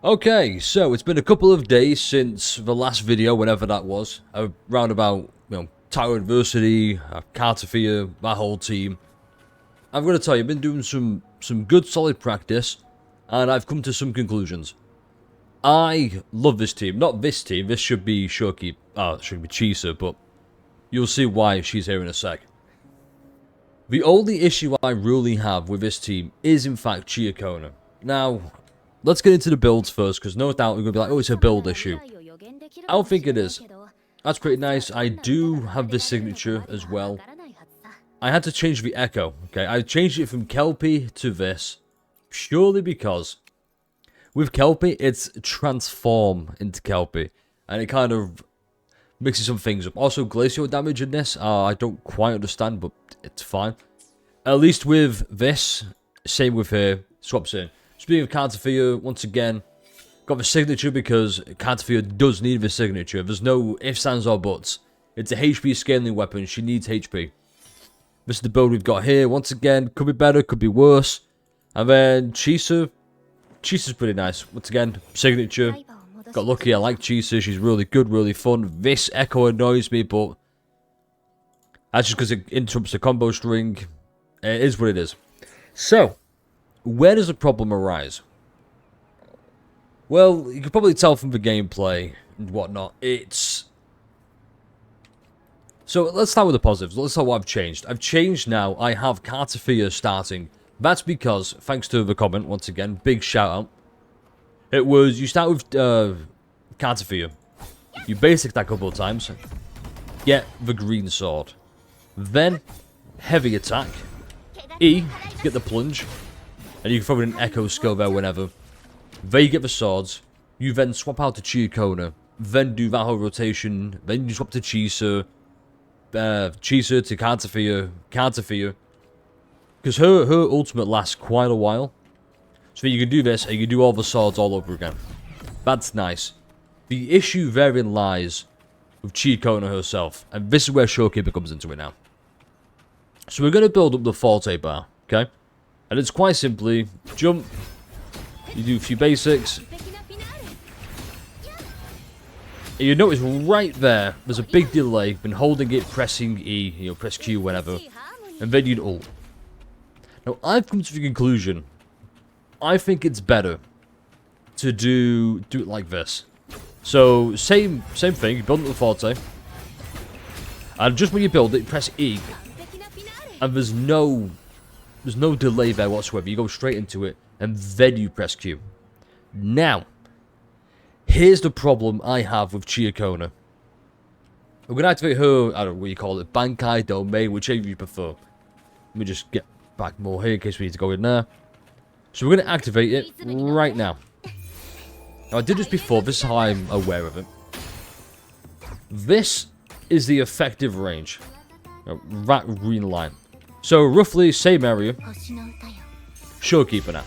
Okay, so it's been a couple of days since the last video, whenever that was, around about, Tower Adversity, Cartethiya, that whole team. I'm going to tell you, I've been doing some good solid practice, and I've come to some conclusions. I love this team. Not this team, this should be Shoki, should be Chisa, but you'll see why she's here in a sec. The only issue I really have with this team is, in fact, Chiakona. Now, let's get into the builds first, because no doubt we're going to be like, oh, it's a build issue. I don't think it is. That's pretty nice. I do have the signature as well. I had to change the echo, okay? I changed it from Kelpie to this, purely because with Kelpie, it's transform into Kelpie, and it kind of mixes some things up. Also, glacial damage in this, I don't quite understand, but it's fine. At least with this, same with her, swaps in. Speaking of Cartethiya, once again, got the signature because Cartethiya does need the signature. There's no ifs, ands, or buts. It's a HP scaling weapon. She needs HP. This is the build we've got here. Once again, could be better, could be worse. And then Chisa. Chisa's pretty nice. Once again, signature. Got lucky, I like Chisa. She's really good, really fun. This echo annoys me, but that's just because it interrupts the combo string. It is what it is. So, where does the problem arise? Well, you can probably tell from the gameplay and whatnot. So, let's start with the positives. Let's start what I've changed. I've changed now. I have Cartethiya starting. That's because, thanks to the comment, once again, big shout out. It was, you start with Cartethiya. You basic that a couple of times. Get the green sword. Then, heavy attack. E, to get the plunge. And you can throw in an echo skill there whenever. There you get the swords. You then swap out to Chiakona. Then do that whole rotation. Then you swap to Chisa. Chisa to Cartethiya. Cartethiya. Because her ultimate lasts quite a while. So you can do this and you can do all the swords all over again. That's nice. The issue therein lies with Chiakona herself. And this is where Showkeeper comes into it now. So we're going to build up the Forte bar. Okay? And it's quite simply, jump, you do a few basics. And you notice right there, there's a big delay, been holding it, pressing E, press Q, whatever. And then you'd ult. Now, I've come to the conclusion, I think it's better to do it like this. So, same thing, you build up the Forte. And just when you build it, press E. And there's no delay there whatsoever. You go straight into it, and then you press Q. Now, here's the problem I have with Chiakona. We're going to activate her, I don't know what you call it, Bankai, Domain, whichever you prefer. Let me just get back more here in case we need to go in there. So we're going to activate it right now. Now, I did this before, this is how I'm aware of it. This is the effective range. That green line. So, roughly, same area. Showkeeper now.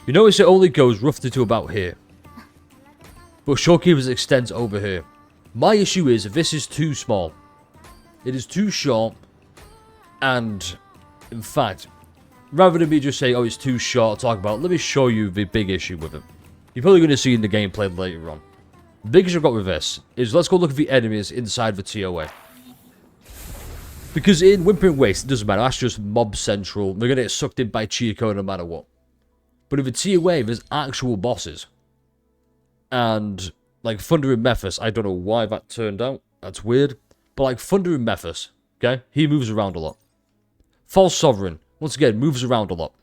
You notice it only goes roughly to about here. But Showkeeper's extends over here. My issue is, this is too small. It is too short. And, in fact, rather than me just say, oh, it's too short to talk about, let me show you the big issue with it. You're probably going to see in the gameplay later on. The big issue I've got with this is, let's go look at the enemies inside the TOA. Because in Wuthering Waves, it doesn't matter, that's just mob central. They're going to get sucked in by Chiako no matter what. But in the TOA, there's actual bosses. And, like, Thunder and Mephis, I don't know why that turned out. That's weird. But, like, Thunder and Mephis, okay? He moves around a lot. False Sovereign, once again, moves around a lot.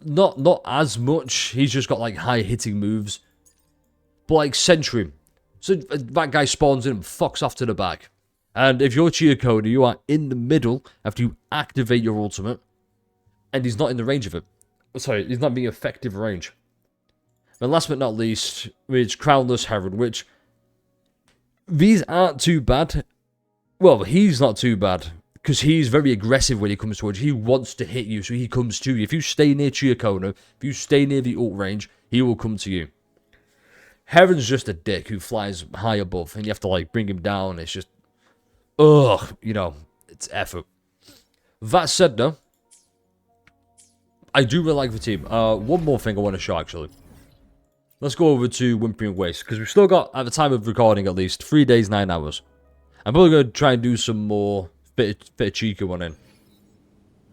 Not as much. He's just got, like, high-hitting moves. But, like, Sentry. So, that guy spawns in and fucks off to the back. And if you're Chiakona, you are in the middle after you activate your ultimate. And he's not in the range of it. Sorry, he's not being effective range. And last but not least, it's Crownless Heron, which... These aren't too bad. Well, he's not too bad. Because he's very aggressive when he comes towards you. He wants to hit you, so he comes to you. If you stay near Chiakona, if you stay near the ult range, he will come to you. Heron's just a dick who flies high above. And you have to, like, bring him down. It's just... Ugh, it's effort. That said, though, I do really like the team. One more thing I want to show, actually. Let's go over to Wuthering Waves, because we've still got, at the time of recording at least, 3 days, 9 hours. I'm probably going to try and do some more bit of Chica one in.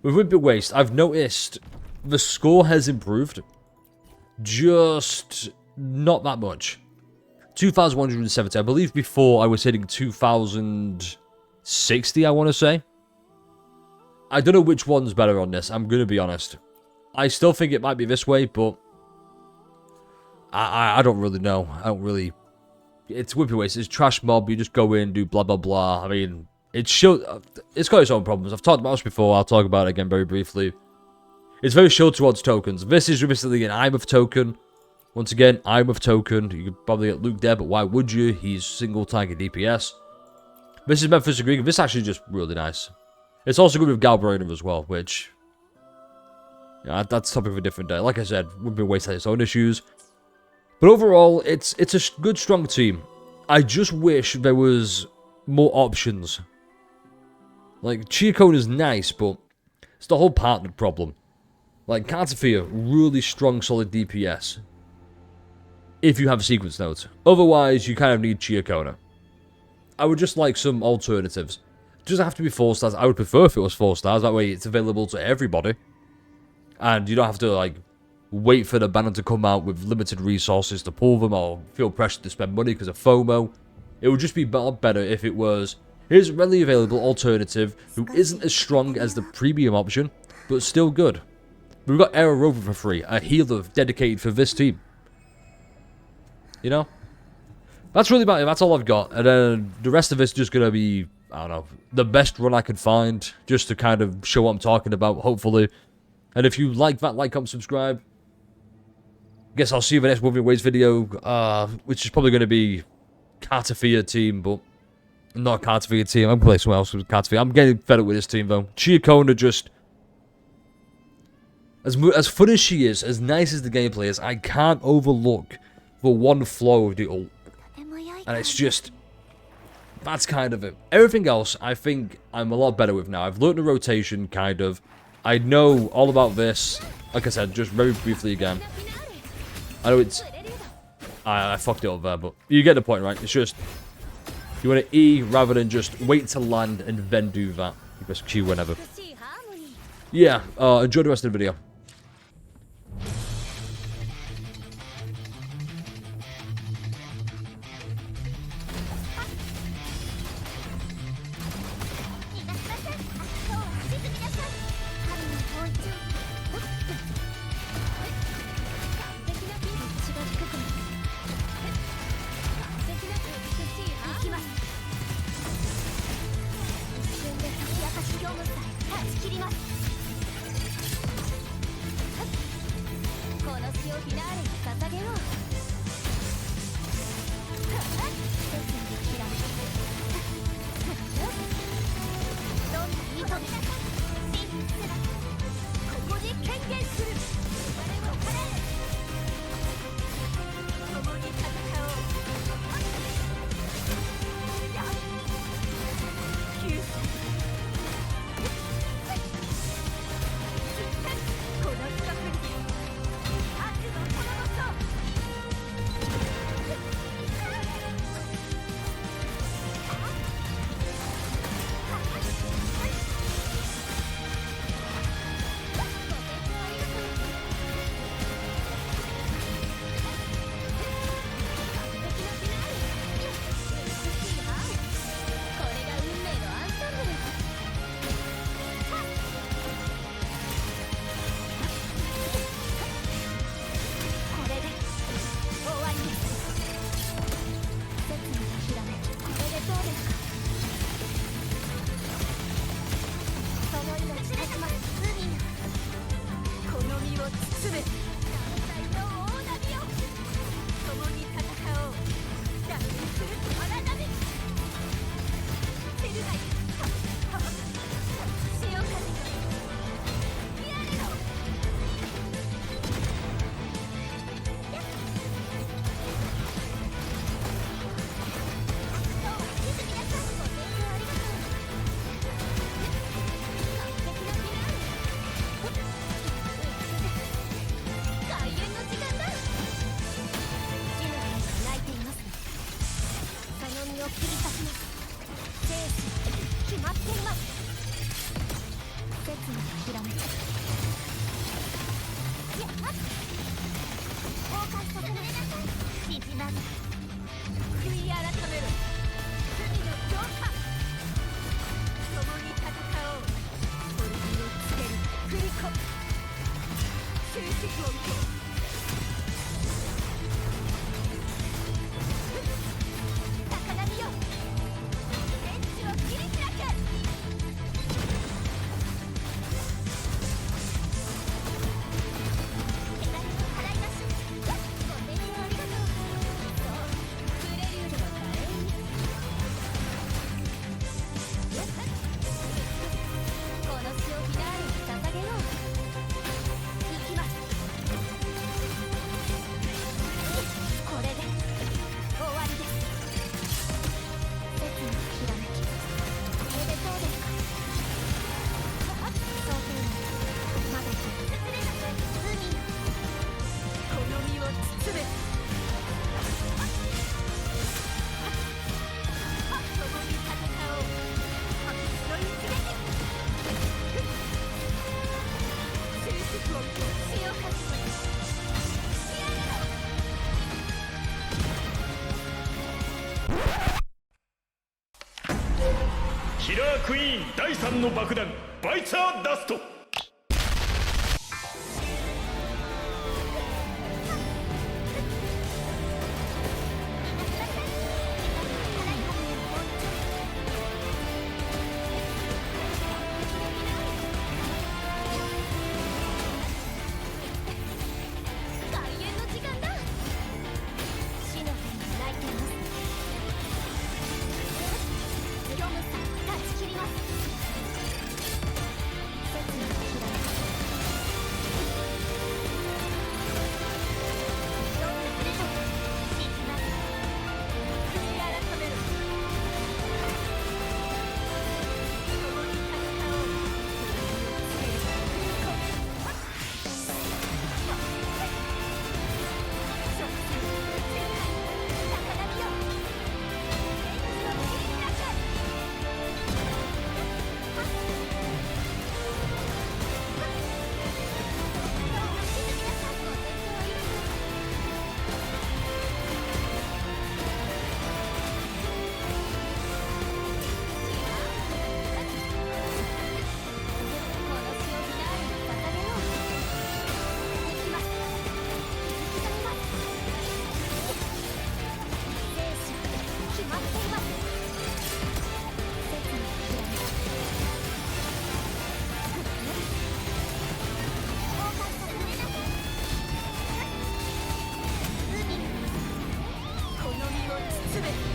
With Wuthering Waves, I've noticed the score has improved. Just not that much. 2,170. I believe before I was hitting 2,060, I want to say. I don't know which one's better on this, I'm going to be honest. I still think it might be this way, but I don't really know. I don't really... It's Wuthering Waves. It's trash mob. You just go in, do blah, blah, blah. I mean, it's got its own problems. I've talked about this before. I'll talk about it again very briefly. It's very short towards tokens. This is basically an IMF token. Once again, IMF token. You could probably get Luke there, but why would you? He's single target DPS. This is Memphis Greek. This is actually just really nice. It's also good with Galbrainer as well, which... Yeah, that's topic of a different day. Like I said, Wuthering Waves has its own issues. But overall, it's a good, strong team. I just wish there was more options. Like, Chiacone is nice, but it's the whole partner problem. Like, Cartethiya, really strong, solid DPS. If you have sequence nodes. Otherwise, you kind of need Chiacone. I would just like some alternatives. It doesn't have to be 4 stars. I would prefer if it was 4 stars. That way, it's available to everybody. And you don't have to, like, wait for the banner to come out with limited resources to pull them or feel pressure to spend money because of FOMO. It would just be better if it was, here's a readily available alternative who isn't as strong as the premium option, but still good. We've got Aero Rover for free, a healer dedicated for this team. You know? That's really about it. That's all I've got. And then the rest of it's just going to be, I don't know, the best run I can find, just to kind of show what I'm talking about, hopefully. And if you like that, like, comment, subscribe. Guess I'll see you in the next Wuthering Waves video, which is probably going to be Cartethiya team, but not Cartethiya team. I'm playing someone else with Cartethiya. I'm getting fed up with this team, though. Chiacone just... As fun as she is, as nice as the gameplay is, I can't overlook the one flaw of the ult. And it's just... That's kind of it. Everything else, I think I'm a lot better with now. I've learned the rotation, kind of. I know all about this. Like I said, just very briefly again. I know it's... I fucked it up there, but you get the point, right? It's just... You want to E rather than just wait to land and then do that. You press Q whenever. Yeah, enjoy the rest of the video. キラークイーン第3の爆弾バイツァーダスト。この身を包め。